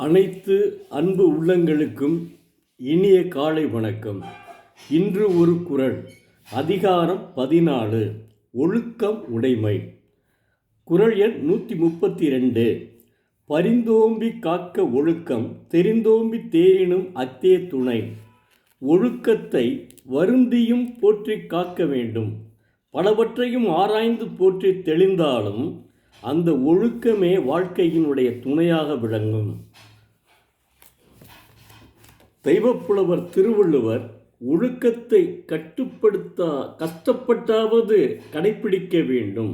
அனைத்து அன்பு உள்ளங்களுக்கும் இனிய காலை வணக்கம். இன்று ஒரு குறள். அதிகாரம் 14, ஒழுக்கம் உடைமை. குறள் எண் 132. பரிந்தோம்பி காக்க ஒழுக்கம் தெரிந்தோம்பி தேரினும் அத்தே துணை. ஒழுக்கத்தை வருந்தியும் போற்றி காக்க வேண்டும். பலவற்றையும் ஆராய்ந்து போற்றி தெளிந்தாலும் அந்த ஒழுக்கமே வாழ்க்கையினுடைய துணையாக விளங்கும். தெய்வப்புலவர் திருவள்ளுவர் ஒழுக்கத்தை கஷ்டப்பட்டாவது கடைப்பிடிக்க வேண்டும்.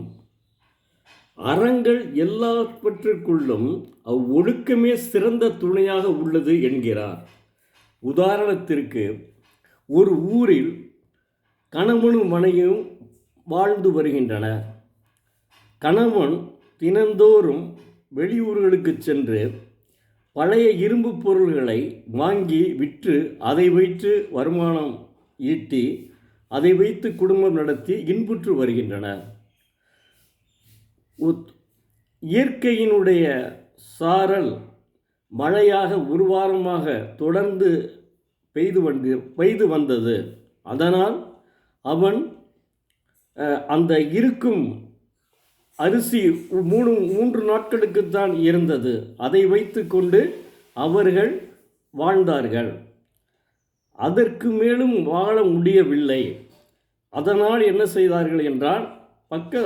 அறங்கள் எல்லாவற்றிற்குள்ளும் அவ்வொழுக்கமே சிறந்த துணையாக உள்ளது என்கிறார். உதாரணத்திற்கு, ஒரு ஊரில் கணவனும் மனைவியும் வாழ்ந்து வருகின்றனர். கணவன் தினந்தோறும் வெளியூர்களுக்கு சென்று பழைய இரும்பு பொருள்களை வாங்கி விற்று அதை வைத்து வருமானம் ஈட்டி அதை வைத்து குடும்பம் நடத்தி இன்புற்று வருகின்றனர். இயற்கையினுடைய சாரல் மழையாக ஒரு வாரமாக தொடர்ந்து பெய்து வந்தது. அதனால் அவன் அந்த இருக்கும் அரிசி 3 நாட்களுக்குத்தான் இருந்தது. அதை வைத்து கொண்டு அவர்கள் வாழ்ந்தார்கள். அதற்கு மேலும் வாழ முடியவில்லை. அதனால் என்ன செய்தார்கள் என்றால்,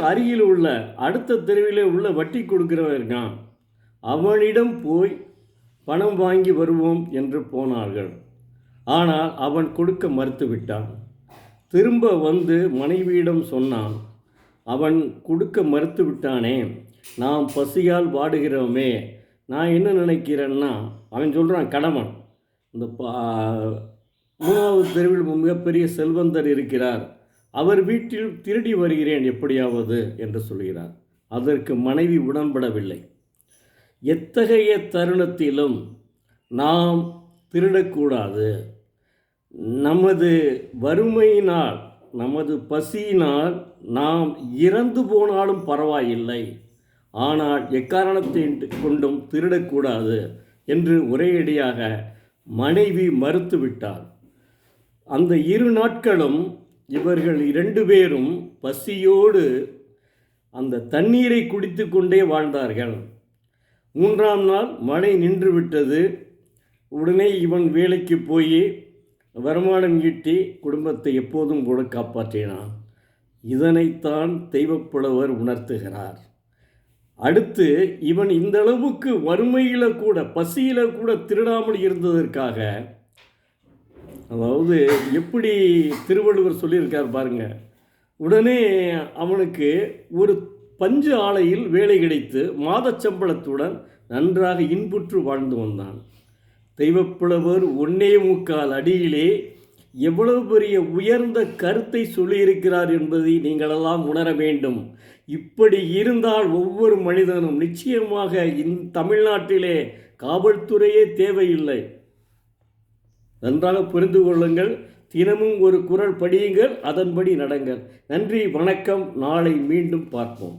அருகில் உள்ள அடுத்த தெருவிலே உள்ள வட்டி கொடுக்கிறவர்கள் அவனிடம் போய் பணம் வாங்கி வருவோம் என்று போனார்கள். ஆனால் அவன் கொடுக்க மறுத்துவிட்டான். திரும்ப வந்து மனைவியிடம் சொன்னான். அவன் கொடுக்க மறுத்து விட்டானே, நாம் பசியால் வாடுகிறோமே, நான் என்ன நினைக்கிறேன்னா, அவன் சொல்கிறான், கணவன் இந்த 3வது தெருவில் மிகப்பெரிய செல்வந்தர் இருக்கிறார், அவர் வீட்டில் திருடி வருகிறேன் எப்படியாவது என்று சொல்கிறார். அதற்கு மனைவி உடன்படவில்லை. எத்தகைய தருணத்திலும் நாம் திருடக்கூடாது. நமது வறுமையினால், நமது பசியினால் நாம் இறந்து போனாலும் பரவாயில்லை, ஆனால் எக்காரணத்தை கொண்டும் திருடக்கூடாது என்று ஒரேயடியாக மனைவி மறுத்துவிட்டார். அந்த 2 நாட்களும் இவர்கள் 2 பேரும் பசியோடு அந்த தண்ணீரை குடித்து கொண்டே வாழ்ந்தார்கள். 3ஆம் நாள் மழை நின்று விட்டது. உடனே இவன் வேலைக்கு போய் வருமானம் ஈட்டி குடும்பத்தை எப்போதும் கூட காப்பாற்றினான். இதனைத்தான் தெய்வப்புலவர் உணர்த்துகிறார். அடுத்து, இவன் இந்த அளவுக்கு வறுமையில் கூட பசியில் கூட திருடாமல் இருந்ததற்காக, அதாவது எப்படி திருவள்ளுவர் சொல்லியிருக்கார் பாருங்க. உடனே அவனுக்கு ஒரு பஞ்சு ஆலையில் வேலை கிடைத்து மாதச்சம்பளத்துடன் நன்றாக இன்புற்று வாழ்ந்து வந்தான். தெய்வப்புலவர் 1.25 அடியிலே எவ்வளவு பெரிய உயர்ந்த கருத்தை சொல்லியிருக்கிறார் என்பதை நீங்களெல்லாம் உணர வேண்டும். இப்படி இருந்தால் ஒவ்வொரு மனிதனும் நிச்சயமாக தமிழ்நாட்டிலே காவல்துறையே தேவையில்லை. நன்றாக புரிந்து கொள்ளுங்கள். தினமும் ஒரு குறள் படியுங்கள், அதன்படி நடங்கள். நன்றி, வணக்கம். நாளை மீண்டும் பார்ப்போம்.